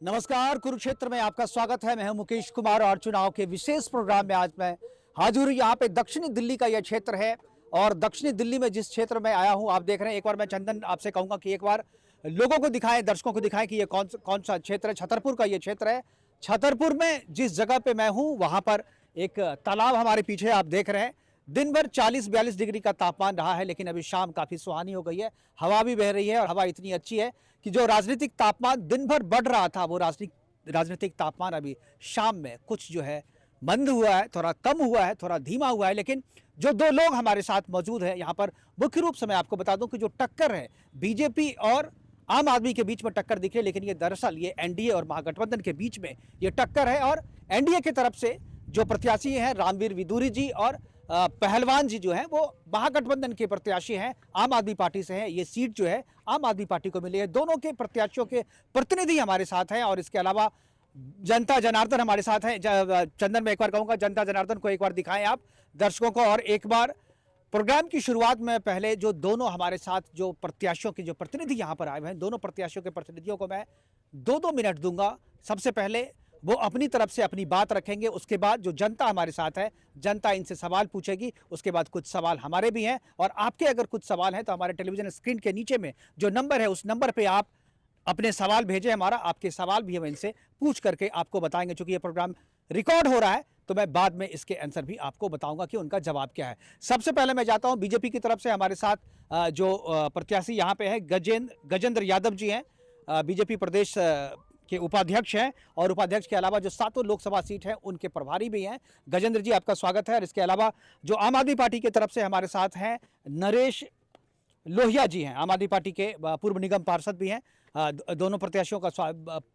नमस्कार, कुरुक्षेत्र में आपका स्वागत है। मैं हूं मुकेश कुमार और चुनाव के विशेष प्रोग्राम में आज मैं हाजिर हूं। यहाँ पे दक्षिणी दिल्ली का यह क्षेत्र है और दक्षिणी दिल्ली में जिस क्षेत्र में आया हूं आप देख रहे हैं। एक बार मैं चंदन आपसे कहूंगा कि एक बार लोगों को दिखाएं, दर्शकों को दिखाएं कि ये कौन सा क्षेत्र है। छतरपुर का ये क्षेत्र है। छतरपुर में जिस जगह पे मैं हूँ वहां पर एक तालाब हमारे पीछे आप देख रहे हैं। दिन भर 40-42 डिग्री का तापमान रहा है, लेकिन अभी शाम काफी सुहानी हो गई है। हवा भी बह रही है और हवा इतनी अच्छी है कि जो राजनीतिक तापमान दिन भर बढ़ रहा था वो राजनीतिक तापमान अभी शाम में कुछ जो है मंद हुआ है, थोड़ा कम हुआ है, थोड़ा धीमा हुआ है। लेकिन जो दो लोग हमारे साथ मौजूद हैं यहाँ पर, मुख्य रूप से मैं आपको बता दूं कि जो टक्कर है बीजेपी और आम आदमी के बीच में टक्कर दिख रही है, लेकिन ये दरअसल ये एनडीए और महागठबंधन के बीच में ये टक्कर है। और एनडीए की तरफ से जो प्रत्याशी हैं रामवीर विदुरी जी और पहलवान जी जो हैं वो महागठबंधन के प्रत्याशी हैं, आम आदमी पार्टी से हैं। ये सीट जो है आम आदमी पार्टी को मिली है। दोनों के प्रत्याशियों के प्रतिनिधि हमारे साथ हैं और इसके अलावा जनता जनार्दन हमारे साथ हैं। चंदन, मैं एक बार कहूंगा जनता जनार्दन को एक बार दिखाएं आप दर्शकों को। और एक बार प्रोग्राम की शुरुआत में पहले जो दोनों हमारे साथ जो प्रत्याशियों के जो प्रतिनिधि यहाँ पर आए हुए हैं, दोनों प्रत्याशियों के प्रतिनिधियों को मैं 2-2 मिनट दूंगा। सबसे पहले वो अपनी तरफ से अपनी बात रखेंगे, उसके बाद जो जनता हमारे साथ है, जनता इनसे सवाल पूछेगी, उसके बाद कुछ सवाल हमारे भी हैं। और आपके अगर कुछ सवाल हैं तो हमारे टेलीविजन स्क्रीन के नीचे में जो नंबर है उस नंबर पे आप अपने सवाल भेजें। हमारा आपके सवाल भी हम इनसे पूछ करके आपको बताएंगे। चूंकि ये प्रोग्राम रिकॉर्ड हो रहा है तो मैं बाद में इसके आंसर भी आपको बताऊंगा कि उनका जवाब क्या है। सबसे पहले मैं जाता हूं बीजेपी की तरफ से हमारे साथ जो प्रत्याशी यहाँ पे है गजेंद्र यादव जी हैं, बीजेपी प्रदेश के उपाध्यक्ष हैं और उपाध्यक्ष के अलावा जो 7 लोकसभा सीट है उनके प्रभारी भी हैं। गजेंद्र जी, आपका स्वागत है। और इसके अलावा जो आम आदमी पार्टी की तरफ से हमारे साथ हैं नरेश लोहिया जी हैं, आम आदमी पार्टी के पूर्व निगम पार्षद भी हैं। दोनों प्रत्याशियों का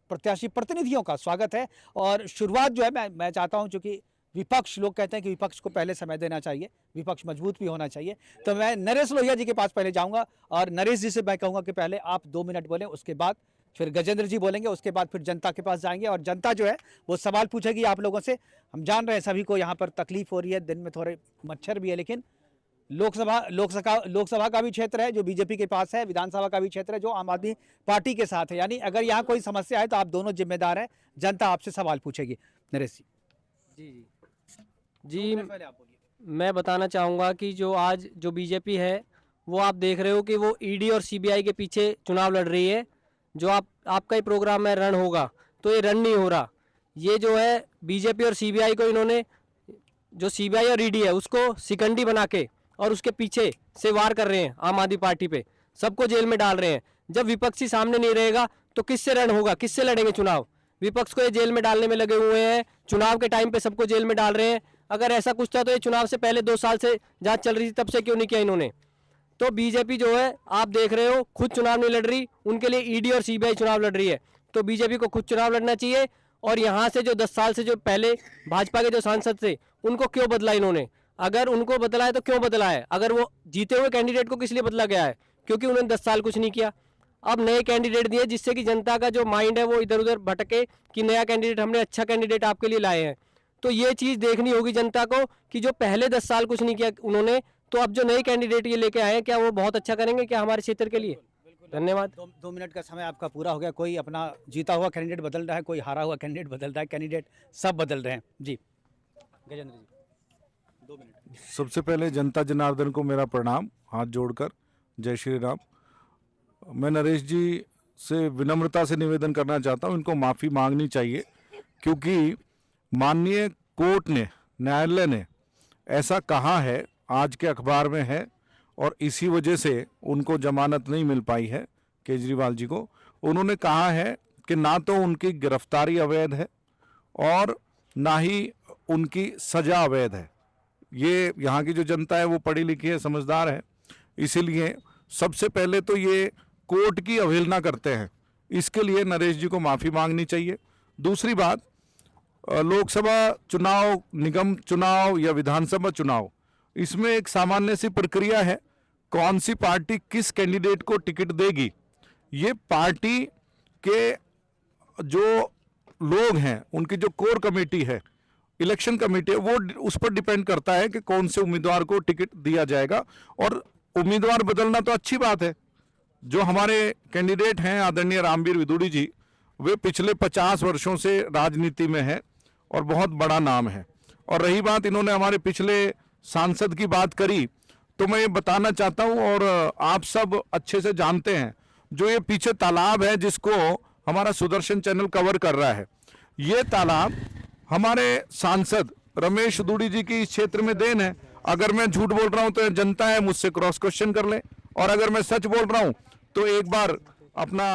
प्रत्याशी प्रतिनिधियों का स्वागत है। और शुरुआत जो है मैं चाहता हूं, चूंकि विपक्ष, लोग कहते हैं कि विपक्ष को पहले समय देना चाहिए, विपक्ष मजबूत भी होना चाहिए, तो मैं नरेश लोहिया जी के पास पहले जाऊंगा और नरेश जी से मैं कहूंगा कि पहले आप 2 मिनट बोलें, उसके बाद फिर गजेंद्र जी बोलेंगे, उसके बाद फिर जनता के पास जाएंगे और जनता जो है वो सवाल पूछेगी आप लोगों से। हम जान रहे हैं सभी को यहाँ पर तकलीफ हो रही है, दिन में थोड़े मच्छर भी है, लेकिन लोकसभा का भी क्षेत्र है जो बीजेपी के पास है, विधानसभा का भी क्षेत्र है जो आम आदमी पार्टी के साथ है। यानी अगर यहाँ कोई समस्या है तो आप दोनों जिम्मेदार हैं, जनता आपसे सवाल पूछेगी। नरेश जी जी मैं बताना चाहूँगा कि जो आज जो बीजेपी है वो आप देख रहे हो कि वो ईडी और सीबीआई के पीछे चुनाव लड़ रही है। जो आपका ही प्रोग्राम में रन होगा तो ये रन नहीं हो रहा। ये जो है बीजेपी और सीबीआई को इन्होंने, जो सीबीआई और ईडी है उसको शिकंडी बना के और उसके पीछे से वार कर रहे हैं आम आदमी पार्टी पे, सबको जेल में डाल रहे हैं। जब विपक्षी सामने नहीं रहेगा तो किससे रन होगा, किससे लड़ेंगे चुनाव? विपक्ष को ये जेल में डालने में लगे हुए हैं, चुनाव के टाइम पे सबको जेल में डाल रहे हैं। अगर ऐसा कुछ था तो ये चुनाव से पहले 2 साल से जांच चल रही थी, तब से क्यों नहीं किया इन्होंने? तो बीजेपी जो है आप देख रहे हो खुद चुनाव नहीं लड़ रही, उनके लिए ईडी और सीबीआई चुनाव लड़ रही है। तो बीजेपी को खुद चुनाव लड़ना चाहिए। और यहाँ से जो 10 साल से जो पहले भाजपा के जो सांसद थे उनको क्यों बदला इन्होंने? अगर उनको बदला है तो क्यों बदला है? अगर वो जीते हुए कैंडिडेट को किस लिए बदला गया है? क्योंकि उन्होंने 10 साल कुछ नहीं किया। अब नए कैंडिडेट दिए जिससे कि जनता का जो माइंड है वो इधर उधर भटके कि नया कैंडिडेट, हमने अच्छा कैंडिडेट आपके लिए लाए हैं। तो ये चीज़ देखनी होगी जनता को कि जो पहले 10 साल कुछ नहीं किया उन्होंने, तो अब जो नए कैंडिडेट ये लेके आए हैं क्या वो बहुत अच्छा करेंगे क्या हमारे क्षेत्र के लिए? धन्यवाद। 2 मिनट का समय आपका पूरा हो गया। कोई अपना जीता हुआ कैंडिडेट बदल रहा है, कोई हारा हुआ कैंडिडेट बदल रहा है, कैंडिडेट सब बदल रहे हैं। जी गजेंद्र जी 2 मिनट। सबसे पहले जनता जनार्दन को मेरा प्रणाम, हाथ जोड़कर जय श्री राम। मैं नरेश जी से विनम्रता से निवेदन करना चाहता हूं, इनको माफ़ी मांगनी चाहिए क्योंकि माननीय कोर्ट ने, न्यायालय ने ऐसा कहा है, आज के अखबार में है, और इसी वजह से उनको जमानत नहीं मिल पाई है केजरीवाल जी को। उन्होंने कहा है कि ना तो उनकी गिरफ्तारी अवैध है और ना ही उनकी सज़ा अवैध है। ये यहाँ की जो जनता है वो पढ़ी लिखी है, समझदार है, इसीलिए सबसे पहले तो ये कोर्ट की अवहेलना करते हैं। इसके लिए नरेश जी को माफ़ी मांगनी चाहिए। दूसरी बात, लोकसभा चुनाव, निगम चुनाव या विधानसभा चुनाव, इसमें एक सामान्य सी प्रक्रिया है, कौन सी पार्टी किस कैंडिडेट को टिकट देगी ये पार्टी के जो लोग हैं, उनकी जो कोर कमेटी है, इलेक्शन कमेटी है, वो उस पर डिपेंड करता है कि कौन से उम्मीदवार को टिकट दिया जाएगा। और उम्मीदवार बदलना तो अच्छी बात है। जो हमारे कैंडिडेट हैं आदरणीय रामवीर विदुरी जी, वे पिछले 50 वर्षों से राजनीति में है और बहुत बड़ा नाम है। और रही बात, इन्होंने हमारे पिछले सांसद की बात करी, तो मैं ये बताना चाहता हूँ, और आप सब अच्छे से जानते हैं, जो ये पीछे तालाब है जिसको हमारा सुदर्शन चैनल कवर कर रहा है, ये तालाब हमारे सांसद रमेश दुड़ी जी की इस क्षेत्र में देन है। अगर मैं झूठ बोल रहा हूं तो जनता है, मुझसे क्रॉस क्वेश्चन कर ले, और अगर मैं सच बोल रहा हूं तो एक बार अपना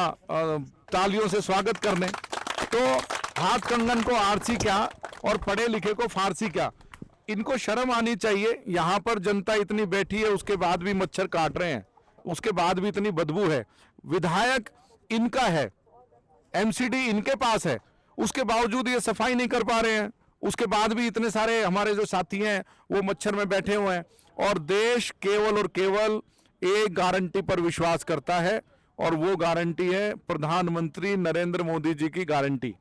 तालियों से स्वागत कर लें। तो हाथ कंगन को आरसी क्या और पढ़े लिखे को फारसी क्या, इनको शर्म आनी चाहिए। यहाँ पर जनता इतनी बैठी है, उसके बाद भी मच्छर काट रहे हैं, उसके बाद भी इतनी बदबू है। विधायक इनका है, एमसीडी इनके पास है, उसके बावजूद ये सफाई नहीं कर पा रहे हैं। उसके बाद भी इतने सारे हमारे जो साथी हैं वो मच्छर में बैठे हुए हैं। और देश केवल और केवल एक गारंटी पर विश्वास करता है, और वो गारंटी है प्रधानमंत्री नरेंद्र मोदी जी की गारंटी।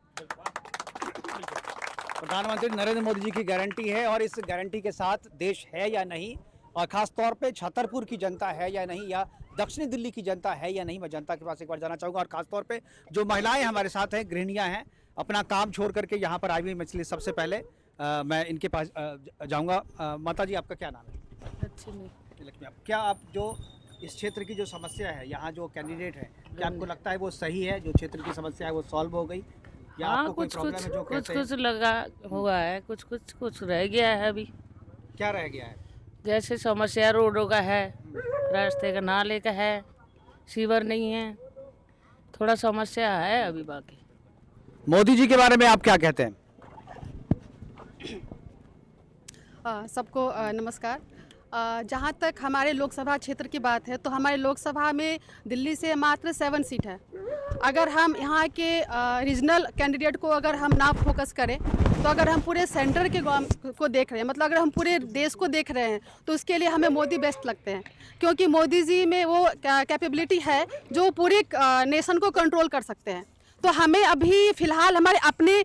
प्रधानमंत्री नरेंद्र मोदी जी की गारंटी है, और इस गारंटी के साथ देश है या नहीं, और खास तौर पे छतरपुर की जनता है या नहीं, या दक्षिणी दिल्ली की जनता है या नहीं, मैं जनता के पास एक बार जाना चाहूँगा। और खास तौर पे जो महिलाएं हमारे साथ हैं, गृहिणियां हैं, अपना काम छोड़ करके यहाँ पर आई हुई मछली, सबसे पहले मैं इनके पास जाऊँगा। माता जी, आपका क्या नाम है? लक्ष्मी। आप क्या, आप जो इस क्षेत्र की जो समस्या है, यहाँ जो कैंडिडेट है, क्या आपको लगता है वो सही है, जो क्षेत्र की समस्या है वो सॉल्व हो गई, या आपको कोई प्रॉब्लम है जो कहते हैं? कुछ लगा हुआ है, कुछ रह गया है अभी। क्या रह गया है? जैसे समस्या रोडों का है, रास्ते का, नाले का है, सीवर नहीं है, थोड़ा समस्या है अभी। बाकी मोदी जी के बारे में आप क्या कहते हैं? सबको नमस्कार। जहाँ तक हमारे लोकसभा क्षेत्र की बात है, तो हमारे लोकसभा में दिल्ली से मात्र 7 सीट है। अगर हम यहाँ के रीजनल कैंडिडेट को अगर हम ना फोकस करें, तो अगर हम पूरे सेंटर के को देख रहे हैं, मतलब अगर हम पूरे देश को देख रहे हैं, तो उसके लिए हमें मोदी बेस्ट लगते हैं। क्योंकि मोदी जी में वो कैपेबिलिटी है जो पूरे नेशन को कंट्रोल कर सकते हैं। तो हमें अभी फ़िलहाल हमारे अपने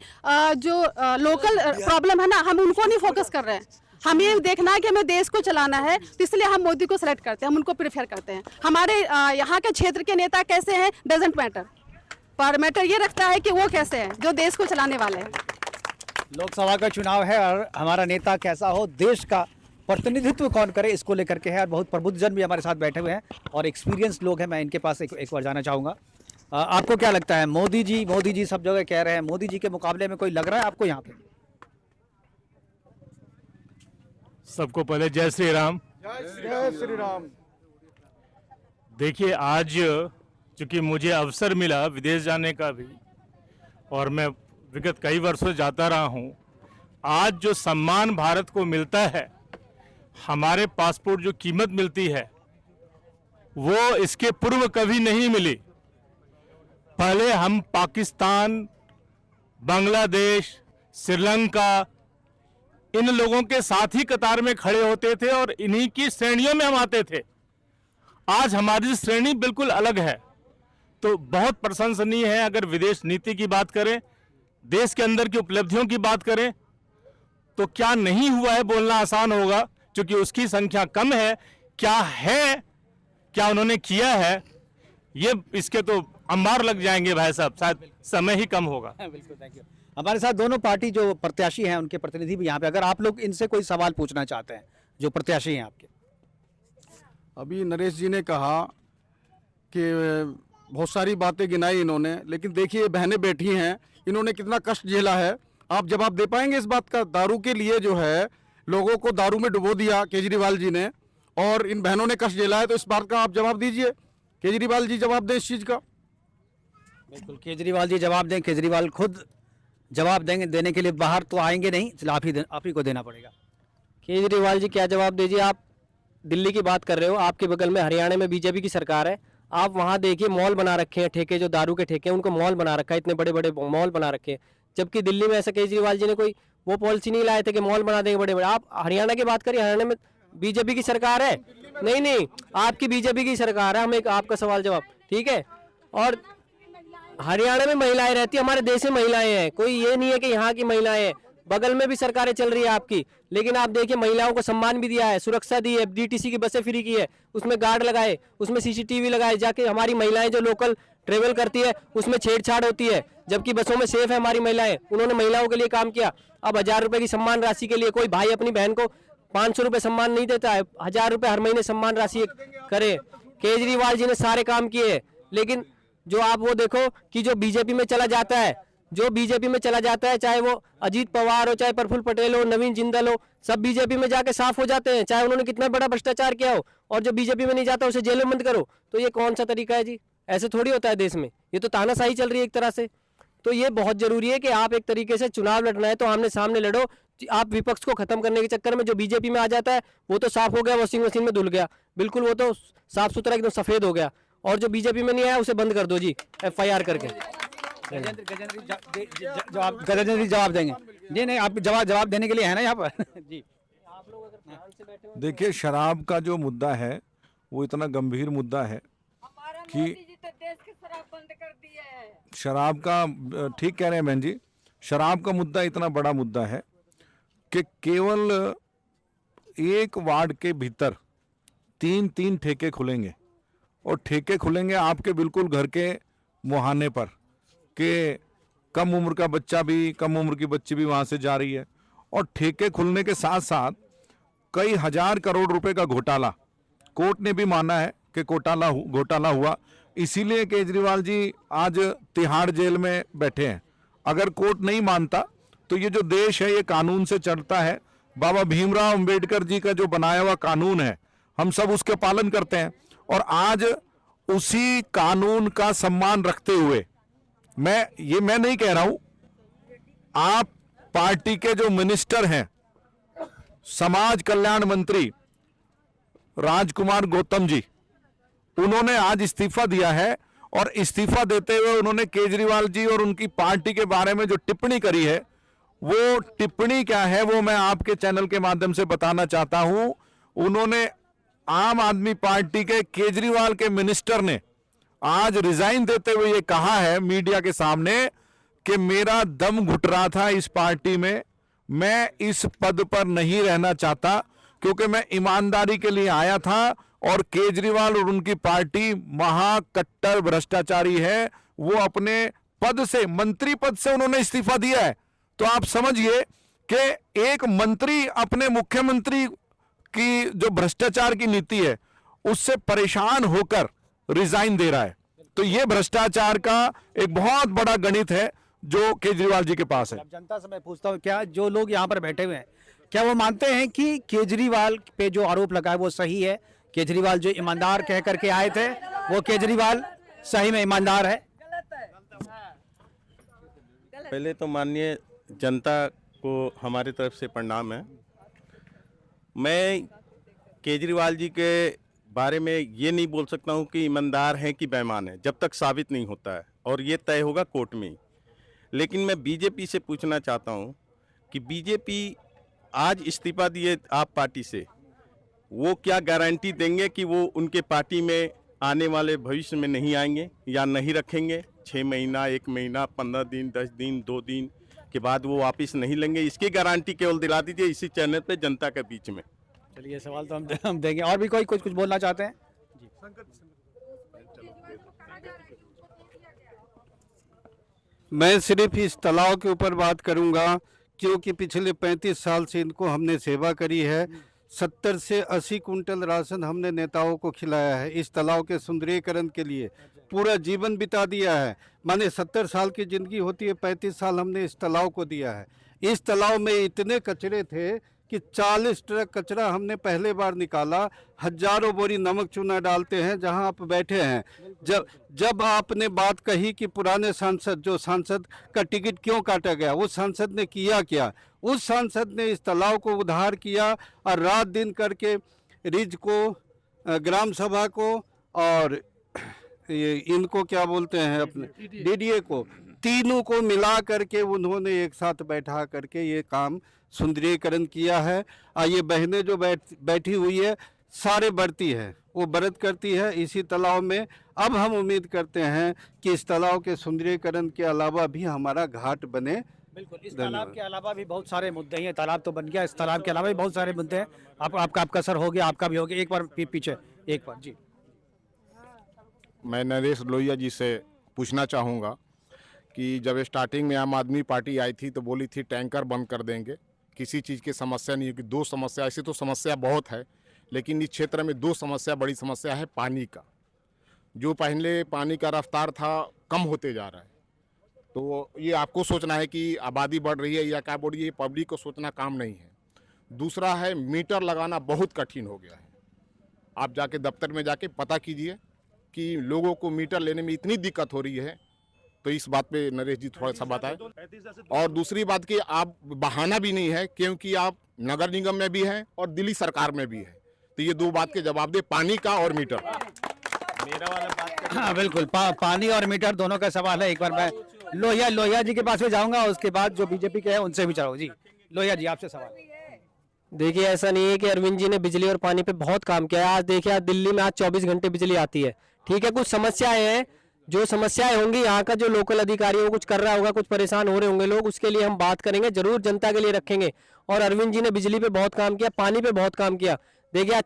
जो लोकल प्रॉब्लम है ना, हम उनको नहीं फोकस कर रहे हैं। हमें ये देखना है कि हमें देश को चलाना है, तो इसलिए हम मोदी को सेलेक्ट करते हैं, हम उनको प्रेफर करते हैं। हमारे यहाँ के क्षेत्र के नेता कैसे हैं डजेंट मैटर, पर मैटर ये रखता है कि वो कैसे हैं, जो देश को चलाने वाले हैं। लोकसभा का चुनाव है, और हमारा नेता कैसा हो, देश का प्रतिनिधित्व कौन करे, इसको लेकर के है। और बहुत प्रबुद्ध जन भी हमारे साथ बैठे हुए हैं और एक्सपीरियंस लोग हैं। मैं इनके पास एक बार जाना चाहूँगा। आपको क्या लगता है? मोदी जी सब जगह कह रहे हैं, मोदी जी के मुकाबले में कोई लग रहा है आपको यहाँ पे? सबको पहले जय श्री राम। जय श्री राम। देखिए, आज चूंकि मुझे अवसर मिला विदेश जाने का भी, और मैं विगत कई वर्षों से जाता रहा हूँ, आज जो सम्मान भारत को मिलता है, हमारे पासपोर्ट जो कीमत मिलती है, वो इसके पूर्व कभी नहीं मिली। पहले हम पाकिस्तान, बांग्लादेश, श्रीलंका, इन लोगों के साथ ही कतार में खड़े होते थे और इन्हीं की श्रेणियों में हम आते थे। आज हमारी श्रेणी बिल्कुल अलग है, तो बहुत प्रशंसनीय है। अगर विदेश नीति की बात करें, देश के अंदर की उपलब्धियों की बात करें, तो क्या नहीं हुआ है बोलना आसान होगा, क्योंकि उसकी संख्या कम है। क्या है, क्या उन्होंने किया है, ये इसके तो अंबार लग जाएंगे भाई साहब, शायद समय ही कम होगा। बिल्कुल, थैंक यू। हमारे साथ दोनों पार्टी जो प्रत्याशी हैं, उनके प्रतिनिधि भी यहाँ पे, अगर आप लोग इनसे कोई सवाल पूछना चाहते हैं, जो प्रत्याशी हैं आपके। अभी नरेश जी ने कहा कि बहुत सारी बातें गिनाई इन्होंने, लेकिन देखिए बहनें बैठी हैं, इन्होंने कितना कष्ट झेला है। आप जवाब दे पाएंगे इस बात का? दारू के लिए जो है लोगों को दारू में डुबो दिया केजरीवाल जी ने, और इन बहनों ने कष्ट झेला है, तो इस बात का आप जवाब दीजिए। केजरीवाल जी जवाब दें इस चीज़ का। बिल्कुल, केजरीवाल जी जवाब दें। केजरीवाल खुद जवाब देने के लिए बाहर तो आएंगे नहीं, चलो आप ही को देना पड़ेगा। केजरीवाल जी क्या जवाब दीजिए। आप दिल्ली की बात कर रहे हो, आपके बगल में हरियाणा में बीजेपी की सरकार है। आप वहाँ देखिए, मॉल बना रखे हैं, ठेके जो दारू के ठेके हैं उनको मॉल बना रखा है, इतने बड़े बड़े मॉल बना रखे हैं। जबकि दिल्ली में ऐसा केजरीवाल जी ने कोई वो पॉलिसी नहीं लाए थे कि मॉल बना देंगे बड़े बड़े। आप हरियाणा की बात करिए, हरियाणा में बीजेपी की सरकार है। नहीं, आपकी बीजेपी की सरकार है। हम एक आपका सवाल जवाब, ठीक है। और हरियाणा में महिलाएं रहती है, हमारे देश में महिलाएं हैं, कोई ये नहीं है कि यहाँ की महिलाएं हैं। बगल में भी सरकारें चल रही है आपकी, लेकिन आप देखिए महिलाओं को सम्मान भी दिया है, सुरक्षा दी है, डीटीसी की बसें फ्री की है, उसमें गार्ड लगाए, उसमें सीसीटीवी लगाए, जाके हमारी महिलाएं जो लोकल ट्रेवल करती है उसमें छेड़छाड़ होती है, जबकि बसों में सेफ है हमारी महिलाएं। उन्होंने महिलाओं के लिए काम किया। अब 1000 रुपए की सम्मान राशि के लिए कोई भाई अपनी बहन को 500 रुपए सम्मान नहीं देता है, 1000 रुपए हर महीने सम्मान राशि करे। केजरीवाल जी ने सारे काम किए, लेकिन जो आप वो देखो कि जो बीजेपी में चला जाता है, जो बीजेपी में चला जाता है, चाहे वो अजीत पवार हो, चाहे प्रफुल्ल पटेल हो, नवीन जिंदल हो, सब बीजेपी में जाके साफ हो जाते हैं, चाहे उन्होंने कितना बड़ा भ्रष्टाचार किया हो। और जो बीजेपी में नहीं जाता उसे जेल में बंद करो। तो ये कौन सा तरीका है जी? ऐसे थोड़ी होता है देश में, ये तो तानाशाही चल रही है एक तरह से। तो ये बहुत जरूरी है कि आप एक तरीके से चुनाव लड़ना है तो आमने सामने लड़ो। आप विपक्ष को खत्म करने के चक्कर में जो बीजेपी में आ जाता है वो तो साफ हो गया, वॉशिंग मशीन में धुल गया, बिल्कुल वो तो साफ सुथरा एकदम सफेद हो गया। और जो बीजेपी में नहीं आया उसे बंद कर दो जी, FIR करके। गजेंद्र जी जवाब देंगे। जी नहीं, आप जवाब देने के लिए है ना यहाँ पर। जी देखिए, शराब का जो मुद्दा है वो इतना गंभीर मुद्दा है कि शराब का, ठीक कह रहे हैं बहन जी, शराब का मुद्दा इतना बड़ा मुद्दा है कि केवल एक वार्ड के भीतर 3 ठेके खुलेंगे, और ठेके खुलेंगे आपके बिल्कुल घर के मुहाने पर, कि कम उम्र का बच्चा भी, कम उम्र की बच्ची भी वहाँ से जा रही है। और ठेके खुलने के साथ साथ कई हजार करोड़ रुपए का घोटाला, कोर्ट ने भी माना है कि घोटाला हुआ, इसीलिए केजरीवाल जी आज तिहाड़ जेल में बैठे हैं। अगर कोर्ट नहीं मानता तो ये जो देश है ये कानून से चलता है। बाबा भीमराव अंबेडकर जी का जो बनाया हुआ कानून है, हम सब उसके पालन करते हैं, और आज उसी कानून का सम्मान रखते हुए मैं नहीं कह रहा हूं, आप पार्टी के जो मिनिस्टर हैं, समाज कल्याण मंत्री राजकुमार गौतम जी, उन्होंने आज इस्तीफा दिया है, और इस्तीफा देते हुए उन्होंने केजरीवाल जी और उनकी पार्टी के बारे में जो टिप्पणी करी है, वो टिप्पणी क्या है वो मैं आपके चैनल के माध्यम से बताना चाहता हूं। उन्होंने, आम आदमी पार्टी के केजरीवाल के मिनिस्टर ने आज रिजाइन देते हुए ये कहा है मीडिया के सामने कि मेरा दम घुट रहा था इस पार्टी में, मैं इस पद पर नहीं रहना चाहता, क्योंकि मैं ईमानदारी के लिए आया था, और केजरीवाल और उनकी पार्टी महाकट्टर भ्रष्टाचारी है। वो अपने पद से, मंत्री पद से उन्होंने इस्तीफा दिया है। तो आप समझिए कि एक मंत्री अपने मुख्यमंत्री की जो भ्रष्टाचार की नीति है उससे परेशान होकर रिजाइन दे रहा है। तो ये भ्रष्टाचार का एक बहुत बड़ा गणित है जो केजरीवाल जी के पास है। अब जनता से मैं पूछता हूँ, क्या जो लोग यहाँ पर बैठे हुए हैं, क्या वो मानते हैं कि केजरीवाल पे जो आरोप लगा है वो सही है? केजरीवाल जो ईमानदार कह करके आए थे, वो केजरीवाल सही में ईमानदार है? पहले तो माननीय जनता को हमारी तरफ से प्रणाम है। मैं केजरीवाल जी के बारे में ये नहीं बोल सकता हूँ कि ईमानदार हैं कि बेईमान हैं, जब तक साबित नहीं होता है, और ये तय होगा कोर्ट में ही। लेकिन मैं बीजेपी से पूछना चाहता हूँ कि बीजेपी आज इस्तीफा दिए आप पार्टी से, वो क्या गारंटी देंगे कि वो उनके पार्टी में आने वाले भविष्य में नहीं आएंगे या नहीं रखेंगे? 6 महीना, 1 महीना, 15 दिन, 10 दिन, 2 दिन के बाद वो वापस नहीं लेंगे, इसकी गारंटी केवल दिला दीजिए इसी चैनल पे जनता के बीच में। चलिए, सवाल तो हम देंगे। और भी कोई कुछ बोलना चाहते हैं? मैं सिर्फ इस तालाब के ऊपर बात करूंगा, क्योंकि पिछले 35 साल से इनको हमने सेवा करी है। 70 से 80 कुंटल राशन हमने नेताओं को खिलाया है। इस तालाब के सुंदरीकरण के लिए पूरा जीवन बिता दिया है। माने 70 साल की ज़िंदगी होती है, 35 साल हमने इस तालाब को दिया है। इस तालाब में इतने कचरे थे कि 40 ट्रक कचरा हमने पहले बार निकाला। हजारों बोरी नमक चूना डालते हैं जहां आप बैठे हैं। जब आपने बात कही कि पुराने सांसद, जो सांसद का टिकट क्यों काटा गया, उस सांसद ने किया क्या? उस सांसद ने इस तालाब को उद्धार किया, और रात दिन करके रिज को, ग्राम सभा को, और इनको क्या बोलते हैं अपने DDA को, तीनों को मिला करके उन्होंने एक साथ बैठा करके ये काम सुंदरीकरण किया है। और ये बहनें जो बैठी हुई है, सारे बरती है, वो व्रत करती है इसी तालाब में। अब हम उम्मीद करते हैं कि इस तालाब के सुंदरीकरण के अलावा भी हमारा घाट बने बिल्कुल, इस तालाब के अलावा भी बहुत सारे मुद्दे हैं। तालाब तो बन गया, इस तालाब के अलावा भी बहुत सारे मुद्दे हैं। आपका सर हो गया, आपका भी हो गया। एक बार पीछे एक बार जी। मैं नरेश लोहिया जी से पूछना चाहूँगा कि जब स्टार्टिंग में आम आदमी पार्टी आई थी तो बोली थी टैंकर बंद कर देंगे, किसी चीज़ की समस्या नहीं है। कि दो समस्या, ऐसी तो समस्या बहुत है, लेकिन इस क्षेत्र में दो समस्या, बड़ी समस्या है पानी का। जो पहले पानी का रफ्तार था कम होते जा रहा है, तो ये आपको सोचना है कि आबादी बढ़ रही है या क्या बढ़ रही है, पब्लिक को सोचना काम नहीं है। दूसरा है मीटर लगाना बहुत कठिन हो गया है। आप जाके दफ्तर में जाके पता कीजिए कि लोगों को मीटर लेने में इतनी दिक्कत हो रही है, तो इस बात पे नरेश जी थोड़ा सा बताएं। और दूसरी बात कि आप बहाना भी नहीं है, क्योंकि आप नगर निगम में भी हैं और दिल्ली सरकार में भी है, तो ये दो बात के जवाब दे, पानी का और मीटर। मेरा वाला बात हाँ बिल्कुल, पानी और मीटर दोनों का सवाल है। एक बार मैं लोहिया जी के पास में जाऊंगा, उसके बाद जो बीजेपी के हैं उनसे भी चलो जी। लोहिया जी, आपसे सवाल। देखिए, ऐसा नहीं है कि अरविंद जी ने बिजली और पानी पे बहुत काम किया है। आज देखिए, आज दिल्ली में आज 24 घंटे बिजली आती है। ठीक है, कुछ समस्याएं हैं, जो समस्याएं होंगी यहाँ का जो लोकल अधिकारी वो कुछ कर रहा होगा, कुछ परेशान हो रहे होंगे लोग, उसके लिए हम बात करेंगे, जरूर जनता के लिए रखेंगे। और अरविंद जी ने बिजली पे बहुत काम किया, पानी पे बहुत काम किया। देखिए, आज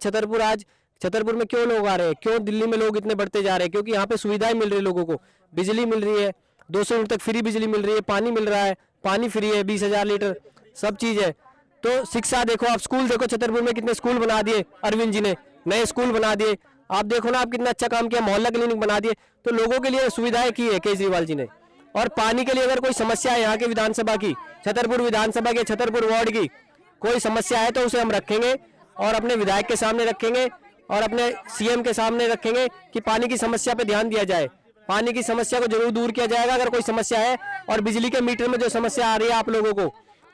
छतरपुर में क्यों लोग आ रहे हैं, क्यों दिल्ली में लोग इतने बढ़ते जा रहे हैं, क्योंकि यहाँ पे सुविधाएं मिल रही है लोगों को। बिजली मिल रही है, 200 यूनिट तक फ्री बिजली मिल रही है, पानी मिल रहा है, पानी फ्री है, 20,000 लीटर, सब चीज़ है। तो शिक्षा देखो, आप स्कूल देखो, छतरपुर में कितने स्कूल बना दिए अरविंद जी ने, नए स्कूल बना दिए। आप देखो ना, आप कितना अच्छा काम किया, मोहल्ला क्लिनिक बना दिए। तो लोगों के लिए सुविधाएं की है केजरीवाल जी ने। और पानी के लिए अगर कोई समस्या है यहाँ के विधानसभा की, छतरपुर विधानसभा के छतरपुर वार्ड की कोई समस्या है, तो उसे हम रखेंगे और अपने विधायक के सामने रखेंगे और अपने सीएम के सामने रखेंगे कि पानी की समस्या पे ध्यान दिया जाए। पानी की समस्या को जरूर दूर किया जाएगा अगर कोई समस्या है। और बिजली के मीटर में जो समस्या आ रही है आप लोगों को,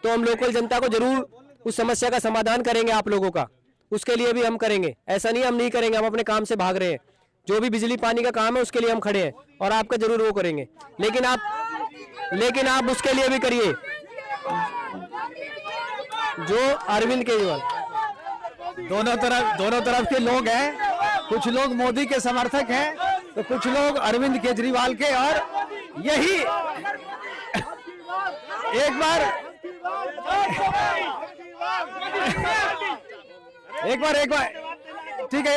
तो हम लोकल जनता को जरूर उस समस्या का समाधान करेंगे आप लोगों का, उसके लिए भी हम करेंगे। ऐसा नहीं हम नहीं करेंगे, हम अपने काम से भाग रहे हैं। जो भी बिजली पानी का काम है उसके लिए हम खड़े हैं और आपका जरूर वो करेंगे। लेकिन आप उसके लिए भी करिए जो अरविंद केजरीवाल। दोनों तरफ के लोग हैं, कुछ लोग मोदी के समर्थक हैं तो कुछ लोग अरविंद केजरीवाल के। और यही एक बार ठीक है,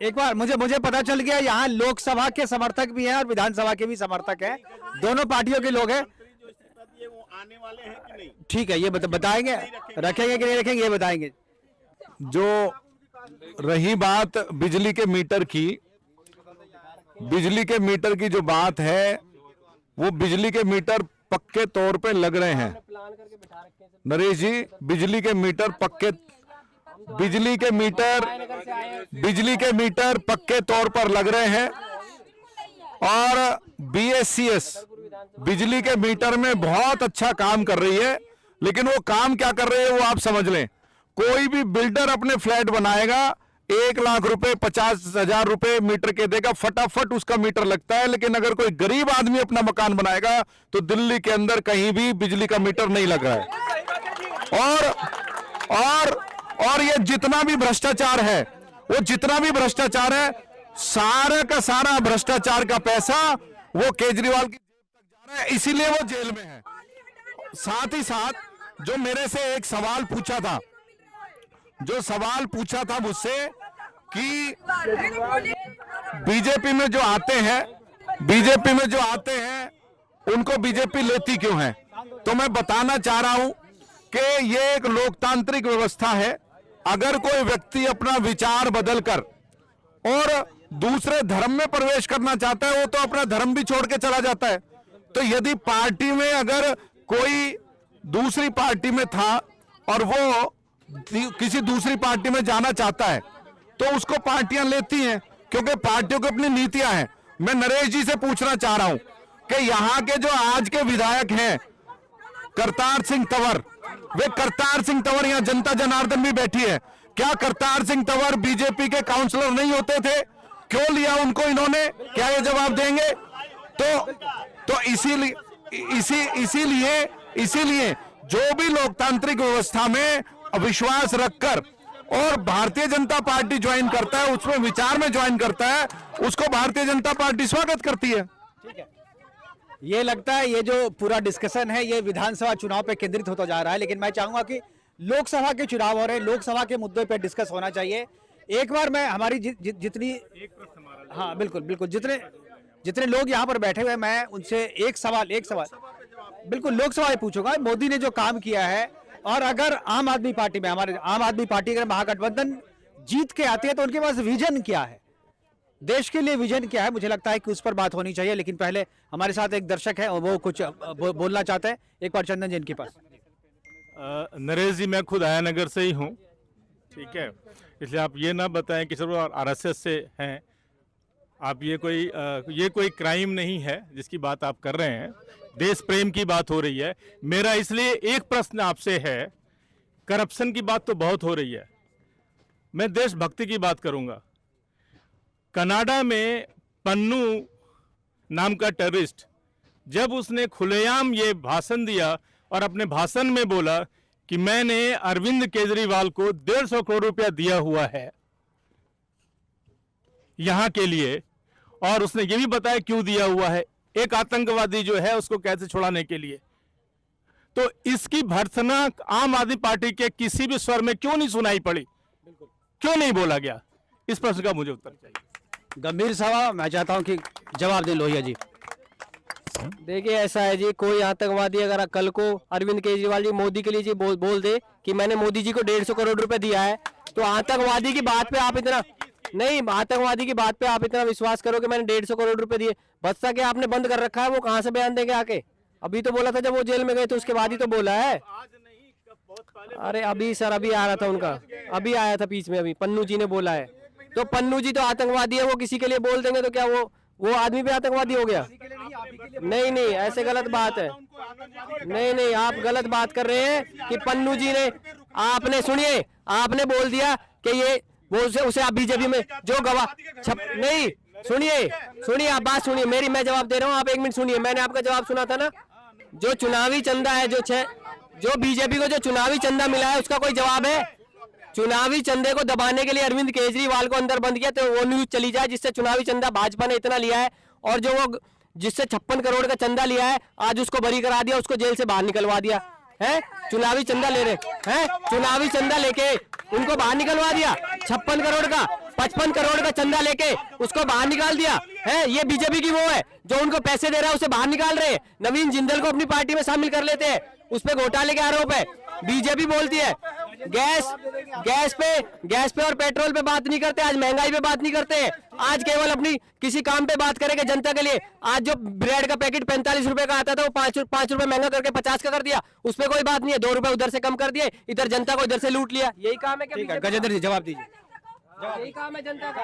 एक बार मुझे पता चल गया यहाँ लोकसभा के समर्थक भी हैं और विधानसभा के भी समर्थक हैं, दोनों पार्टियों के लोग हैं। आने वाले हैं कि नहीं? ठीक है, ये बताएंगे, रखेंगे कि नहीं रखेंगे, ये बताएंगे। जो रही बात बिजली के मीटर की, बिजली के मीटर की जो बात है, वो बिजली के मीटर पक्के तौर पे लग रहे हैं नरेश जी। बिजली के मीटर पक्के तौर पर लग रहे हैं। और BSCS बिजली के मीटर में बहुत अच्छा काम कर रही है, लेकिन वो काम क्या कर रही है वो आप समझ लें। कोई भी बिल्डर अपने फ्लैट बनाएगा, 1 लाख रुपए 50,000 रुपए मीटर के देगा, फटाफट उसका मीटर लगता है। लेकिन अगर कोई गरीब आदमी अपना मकान बनाएगा तो दिल्ली के अंदर कहीं भी बिजली का मीटर नहीं लग रहा है। और ये जितना भी भ्रष्टाचार है, सारा का सारा भ्रष्टाचार का पैसा वो केजरीवाल की जेब तक जा रहा है, इसीलिए वो जेल में है। साथ ही साथ जो मेरे से एक सवाल पूछा था मुझसे कि बीजेपी में जो आते हैं उनको बीजेपी लेती क्यों है, तो मैं बताना चाह रहा हूं कि ये एक लोकतांत्रिक व्यवस्था है। अगर कोई व्यक्ति अपना विचार बदलकर और दूसरे धर्म में प्रवेश करना चाहता है, वो तो अपना धर्म भी छोड़ के चला जाता है। तो यदि पार्टी में अगर कोई दूसरी पार्टी में था और वो किसी दूसरी पार्टी में जाना चाहता है, तो उसको पार्टियां लेती हैं, क्योंकि पार्टियों की अपनी नीतियां हैं। मैं नरेश जी से पूछना चाह रहा हूं कि यहाँ के जो आज के विधायक हैं करतार सिंह तंवर, वे करतार सिंह तंवर, यहाँ जनता जनार्दन भी बैठी है, क्या करतार सिंह तंवर बीजेपी के काउंसलर नहीं होते थे? क्यों लिया उनको इन्होंने? क्या ये जवाब देंगे? तो इसीलिए जो भी लोकतांत्रिक व्यवस्था में विश्वास रखकर और भारतीय जनता पार्टी ज्वाइन करता है, उसमें विचार में ज्वाइन करता है, उसको भारतीय जनता पार्टी स्वागत करती है। ये लगता है ये जो पूरा डिस्कशन है ये विधानसभा चुनाव पे केंद्रित होता जा रहा है, लेकिन मैं चाहूंगा कि लोकसभा के चुनाव हो रहे हैं, लोकसभा के मुद्दे पे डिस्कस होना चाहिए। एक बार मैं हमारी जितनी हाँ बिल्कुल बिल्कुल जितने लोग यहाँ पर बैठे हुए हैं, मैं उनसे एक सवाल बिल्कुल लोकसभा में पूछूंगा। मोदी ने जो काम किया है, और अगर आम आदमी पार्टी में हमारे आम आदमी पार्टी अगर महागठबंधन जीत के आती है तो उनके पास विजन क्या है, देश के लिए विजन क्या है, मुझे लगता है कि उस पर बात होनी चाहिए। लेकिन पहले हमारे साथ एक दर्शक है और वो कुछ बोलना चाहते हैं। एक बार चंदन जी इनके पास। नरेश जी, मैं खुद आयानगर से ही हूँ, ठीक है, इसलिए आप ये ना बताएं कि सर आरएसएस से हैं। आप ये कोई क्राइम नहीं है जिसकी बात आप कर रहे हैं, देश प्रेम की बात हो रही है। मेरा इसलिए एक प्रश्न आपसे है, करप्शन की बात तो बहुत हो रही है, मैं देशभक्ति की बात करूंगा। कनाडा में पन्नू नाम का टेररिस्ट, जब उसने खुलेआम ये भाषण दिया और अपने भाषण में बोला कि मैंने अरविंद केजरीवाल को 150 करोड़ रुपया दिया हुआ है यहां के लिए, और उसने ये भी बताया क्यों दिया हुआ है, एक आतंकवादी जो है उसको कैसे छुड़ाने के लिए। तो इसकी भर्त्सना आम आदमी पार्टी के किसी भी स्वर में क्यों नहीं सुनाई पड़ी, क्यों नहीं बोला गया? इस प्रश्न का मुझे उत्तर चाहिए। गंभीर सवाल, मैं चाहता हूं कि जवाब दें लोहिया जी। देखिए ऐसा है जी, कोई आतंकवादी अगर कल को अरविंद केजरीवाल जी मोदी के लिए जी बोल दे कि मैंने मोदी जी को 150 करोड़ रुपए दिया है, तो आतंकवादी की बात पे आप इतना नहीं, आतंकवादी की बात पे आप इतना विश्वास करो कि मैंने 150 करोड़ रुपए दिए। बदसा के आपने बंद कर रखा है, वो कहाँ से बयान देंगे आके? अभी तो बोला था जब वो जेल में गए तो उसके बाद ही तो बोला है। अरे अभी सर, अभी आ रहा था उनका, अभी आया था बीच में, अभी पन्नू जी ने बोला है। तो पन्नू जी तो आतंकवादी है, वो किसी के लिए बोल देंगे तो क्या वो आदमी भी आतंकवादी हो गया? नहीं नहीं, ऐसे गलत बात है। नहीं नहीं, आप गलत बात कर रहे हैं कि पन्नू जी ने, आपने सुनिए, आपने बोल दिया कि ये वो उसे आप बीजेपी में जो गवाह नहीं, सुनिए आप बात सुनिए मेरी, मैं जवाब दे रहा हूँ, आप 1 मिनट सुनिए। मैंने आपका जवाब सुना था ना, जो चुनावी चंदा है, जो बीजेपी को जो चुनावी चंदा मिला है उसका कोई जवाब है? चुनावी चंदे को दबाने के लिए अरविंद केजरीवाल को अंदर बंद किया, तो वो न्यूज चली जाए जिससे चुनावी चंदा भाजपा ने इतना लिया है, और जो वो जिससे 56 करोड़ का चंदा लिया है आज उसको बरी करा दिया, उसको जेल से बाहर निकलवा दिया है। चुनावी चंदा ले रहे हैं, चुनावी चंदा लेके उनको बाहर निकलवा दिया, 56 करोड़ का 55 करोड़ का चंदा लेके उसको बाहर निकाल दिया है। ये बीजेपी की वो है जो उनको पैसे दे रहा है उसे बाहर निकाल रहे हैं। नवीन जिंदल को अपनी पार्टी में शामिल कर लेते हैं, उस पे घोटाले के आरोप है। बीजेपी बोलती है गैस पे और पेट्रोल पे बात नहीं करते, आज महंगाई पे बात नहीं करते हैं, आज केवल अपनी किसी काम पे बात करेंगे जनता के लिए। आज जो ब्रेड का पैकेट 45 रुपए का आता था वो 5 रुपए महंगा करके 50 का कर दिया, उस पर कोई बात नहीं है। 2 रुपए उधर से कम कर दिए, इधर जनता को इधर से लूट लिया। यही काम है क्या? गजेंद्र जी जवाब दीजिए। यही काम है जनता का।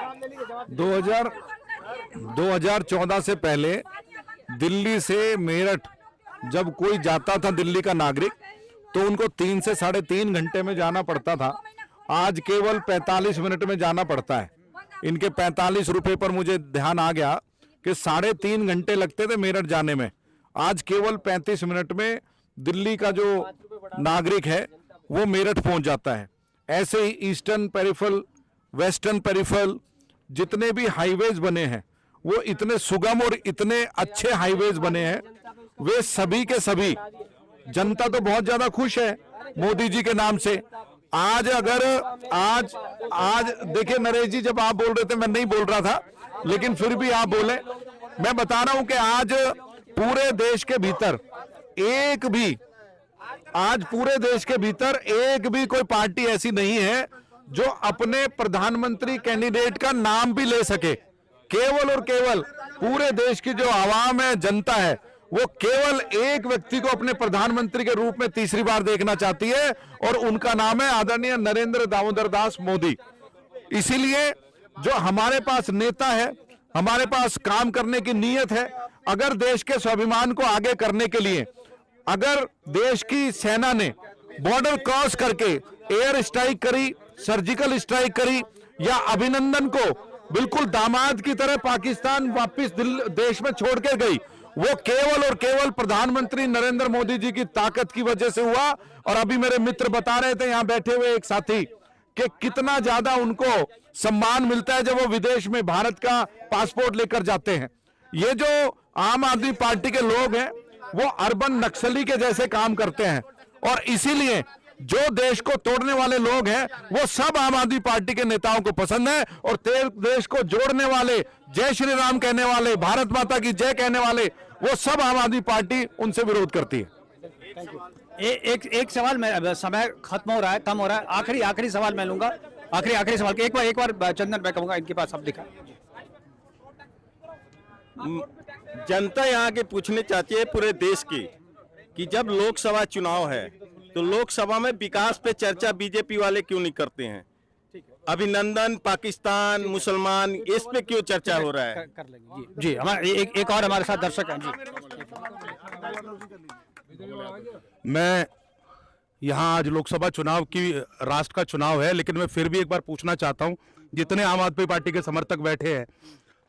2014 से पहले दिल्ली से मेरठ जब कोई जाता था दिल्ली का नागरिक, तो उनको 3 से 3.5 घंटे में जाना पड़ता था, आज केवल 45 मिनट में जाना पड़ता है। इनके 45 रुपए पर मुझे ध्यान आ गया कि 3.5 घंटे लगते थे मेरठ जाने में, आज केवल 35 मिनट में दिल्ली का जो नागरिक है वो मेरठ पहुंच जाता है। ऐसे ही ईस्टर्न पेरिफेरल, वेस्टर्न पेरिफेरल जितने भी हाईवेज बने हैं वो इतने सुगम और इतने अच्छे हाईवेज बने हैं, वे सभी के सभी, जनता तो बहुत ज्यादा खुश है मोदी जी के नाम से। आज देखिए नरेश जी, जब आप बोल रहे थे मैं नहीं बोल रहा था, लेकिन फिर भी आप बोले। मैं बता रहा हूं कि आज पूरे देश के भीतर एक भी कोई पार्टी ऐसी नहीं है जो अपने प्रधानमंत्री कैंडिडेट का नाम भी ले सके। केवल और केवल पूरे देश की जो आवाम है, जनता है, वो केवल एक व्यक्ति को अपने प्रधानमंत्री के रूप में तीसरी बार देखना चाहती है, और उनका नाम है आदरणीय नरेंद्र दामोदर दास मोदी। इसीलिए जो हमारे पास नेता है, हमारे पास काम करने की नीयत है। अगर देश के स्वाभिमान को आगे करने के लिए, अगर देश की सेना ने बॉर्डर क्रॉस करके एयर स्ट्राइक करी, सर्जिकल स्ट्राइक करी, या अभिनंदन को बिल्कुल दामाद की तरह पाकिस्तान वापस देश में छोड़ के गई, वो केवल और केवल प्रधानमंत्री नरेंद्र मोदी जी की ताकत की वजह से हुआ। और अभी मेरे मित्र बता रहे थे, यहां बैठे हुए एक साथी, कि कितना ज्यादा उनको सम्मान मिलता है जब वो विदेश में भारत का पासपोर्ट लेकर जाते हैं। ये जो आम आदमी पार्टी के लोग हैं वो अर्बन नक्सली के जैसे काम करते हैं, और इसीलिए जो देश को तोड़ने वाले लोग हैं वो सब आम आदमी पार्टी के नेताओं को पसंद है, और देश को जोड़ने वाले, जय श्री राम कहने वाले, भारत माता की जय कहने वाले, वो सब आम आदमी पार्टी उनसे विरोध करती है। एक सवाल मैं, अब समय खत्म हो रहा है, कम हो रहा है, आखिरी सवाल मैं लूंगा, आखिरी सवाल एक बार चंदन मैं कहूंगा इनके पास सब दिखा। जनता यहाँ के पूछने चाहती है पूरे देश की कि जब लोकसभा चुनाव है तो लोकसभा में विकास पे चर्चा बीजेपी वाले क्यों नहीं करते हैं? अभिनंदन, पाकिस्तान, मुसलमान, इस पे क्यों चर्चा हो रहा है? कर लेंगे जी। हमारे एक और हमारे साथ दर्शक हैं जी। मैं यहाँ आज लोकसभा चुनाव की, राष्ट्र का चुनाव है, लेकिन मैं फिर भी एक बार पूछना चाहता हूँ, जितने आम आदमी पार्टी के समर्थक बैठे हैं,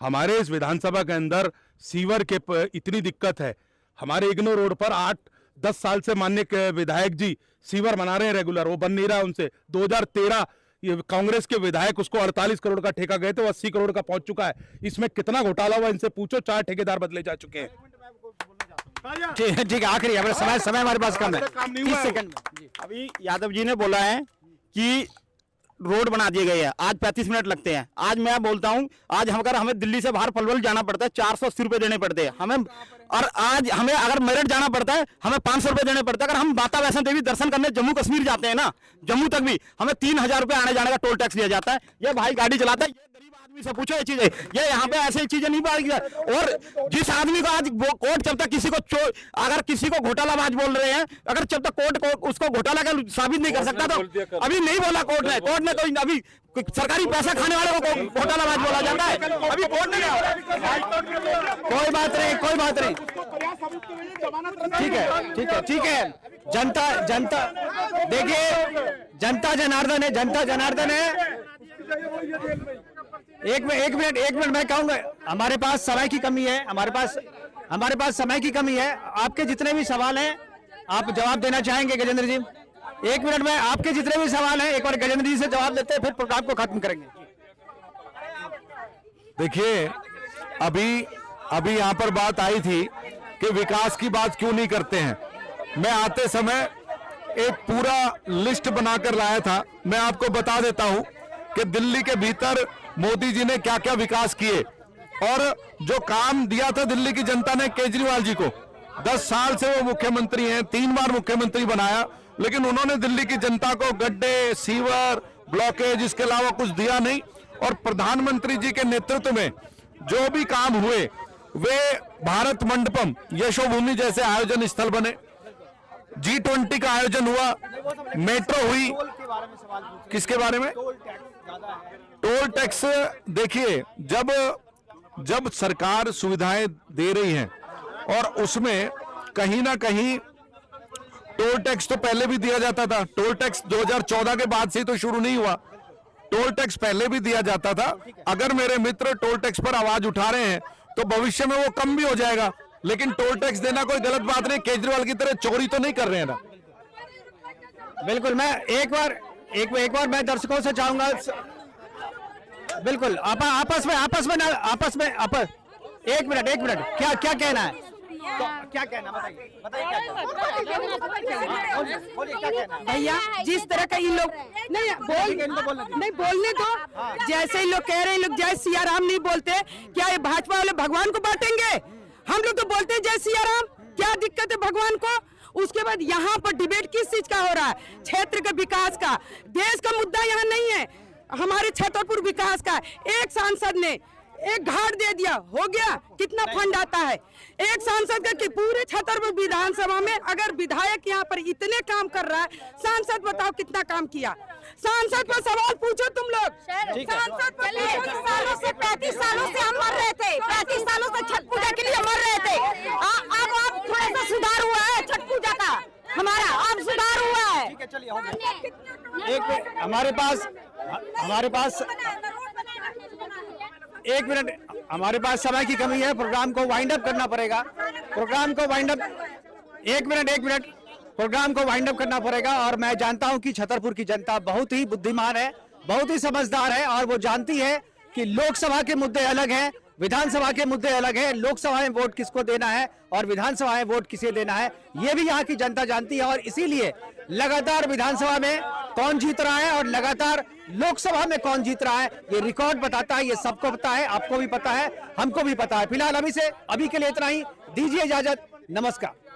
हमारे इस विधानसभा के अंदर सीवर के इतनी दिक्कत है। हमारे इग्नोर रोड पर 8-10 साल से माननीय विधायक जी सीवर बना रहे हैं रेगुलर, वो बन नहीं रहा उनसे। 2013 ये कांग्रेस के विधायक, उसको 48 करोड़ का ठेका गए थे, वो 80 करोड़ का पहुंच चुका है। इसमें कितना घोटाला हुआ इनसे पूछो, 4 ठेकेदार बदले जा चुके हैं। ठीक है, आखिरी समय हमारे पास कम है, 30 सेकंड में। अभी यादव जी ने बोला है कि रोड बना दिए गए हैं, आज 35 मिनट लगते हैं। आज मैं बोलता हूं, आज अगर हमें दिल्ली से बाहर पलवल जाना पड़ता है 480 रुपए देने पड़ते हैं हमें, और आज हमें अगर मेरठ जाना पड़ता है हमें 500 रुपए देने पड़ते हैं। अगर हम माता वैष्णो देवी दर्शन करने जम्मू कश्मीर जाते हैं ना, जम्मू तक भी हमें 3000 रुपए आने जाने का टोल टैक्स लिया जाता है। ये भाई गाड़ी चलाता है, से पूछो ये चीजें, ये यहाँ पे ऐसे चीजें नहीं बढ़। और जिस आदमी को आज कोर्ट जब तक किसी को अगर किसी को घोटालाबाज बोल रहे हैं, अगर जब तक कोर्ट को उसको घोटाला का साबित नहीं कर सकता, तो अभी नहीं बोला कोर्ट ने तो अभी सरकारी पैसा खाने वाले को घोटालाबाज बोला जाता है, अभी कोर्ट ने। कोई बात नहीं, ठीक है। जनता देखिए, जनता जनार्दन है। एक मिनट मैं कहूंगा, हमारे पास समय की कमी है, हमारे पास समय की कमी है। आपके जितने भी सवाल हैं आप जवाब देना चाहेंगे गजेंद्र जी? 1 मिनट में आपके जितने भी सवाल हैं एक बार गजेंद्र जी से जवाब देते हैं, फिर प्रोग्राम को खत्म करेंगे। देखिए, अभी यहाँ पर बात आई थी कि विकास की बात क्यों नहीं करते हैं। मैं आते समय एक पूरा लिस्ट बनाकर लाया था, मैं आपको बता देता हूं कि दिल्ली के भीतर मोदी जी ने क्या क्या विकास किए, और जो काम दिया था दिल्ली की जनता ने केजरीवाल जी को, 10 साल से वो मुख्यमंत्री हैं, 3 बार मुख्यमंत्री बनाया, लेकिन उन्होंने दिल्ली की जनता को गड्ढे, सीवर, ब्लॉकेज, इसके अलावा कुछ दिया नहीं। और प्रधानमंत्री जी के नेतृत्व में जो भी काम हुए वे भारत मंडपम, यशोभूमि जैसे आयोजन स्थल बने, G20 का आयोजन हुआ, मेट्रो हुई। किसके बारे में? Toll tax. देखिए, जब सरकार सुविधाएं दे रही है और उसमें कहीं ना कहीं टोल टैक्स तो पहले भी दिया जाता था। टोल टैक्स 2014 के बाद से तो शुरू नहीं हुआ, टोल टैक्स पहले भी दिया जाता था। अगर मेरे मित्र टोल टैक्स पर आवाज उठा रहे हैं तो भविष्य में वो कम भी हो जाएगा, लेकिन टोल टैक्स देना कोई गलत बात नहीं। केजरीवाल की तरह चोरी तो नहीं कर रहे हैं ना। बिल्कुल, मैं एक बार मैं दर्शकों से चाहूंगा, बिल्कुल आपस में एक मिनट क्या कहना है? तो क्या कहना, बताइए क्या कहना है? भैया, जिस तरह का ये लोग नहीं बोलने दो, जैसे ही लोग कह रहे हैं, लोग जय सिया राम नहीं बोलते, क्या ये भाजपा वाले भगवान को बांटेंगे? हम लोग तो बोलते हैं जय सिया राम, क्या दिक्कत है भगवान को? उसके बाद यहाँ पर डिबेट किस चीज का हो रहा है? क्षेत्र के विकास का। देश का मुद्दा यहाँ नहीं है, हमारे छतरपुर विकास का। एक सांसद ने एक घाट दे दिया, हो गया। कितना फंड आता है एक सांसद का कि पूरे छतरपुर विधानसभा में? अगर विधायक यहाँ पर इतने काम कर रहा है, सांसद बताओ कितना काम किया? सांसद पर सवाल पूछो तुम लोग। सांसद पर 35 सालों से हम मर रहे थे, 35 सालों से छठ पूजा के लिए मर रहे थे। अब थोड़ा सा सुधार हुआ है छठ पूजा का, हमारा अब सुधार हुआ है। ठीक है, चलिए हो गया। हमारे पास समय की कमी है, प्रोग्राम को वाइंड अप करना पड़ेगा। एक मिनट प्रोग्राम को वाइंड अप करना पड़ेगा। और मैं जानता हूं कि छतरपुर की जनता बहुत ही बुद्धिमान है, बहुत ही समझदार है और वो जानती है कि लोकसभा के मुद्दे अलग हैं, विधानसभा के मुद्दे अलग हैं। लोकसभा में वोट किसको देना है और विधानसभा में वोट किसे देना है, ये भी यहाँ की जनता जानती है। और इसीलिए लगातार विधानसभा में कौन जीत रहा है और लगातार लोकसभा में कौन जीत रहा है, ये रिकॉर्ड बताता है। ये सबको पता है, आपको भी पता है, हमको भी पता है। फिलहाल अभी के लिए इतना ही, दीजिए इजाजत, नमस्कार।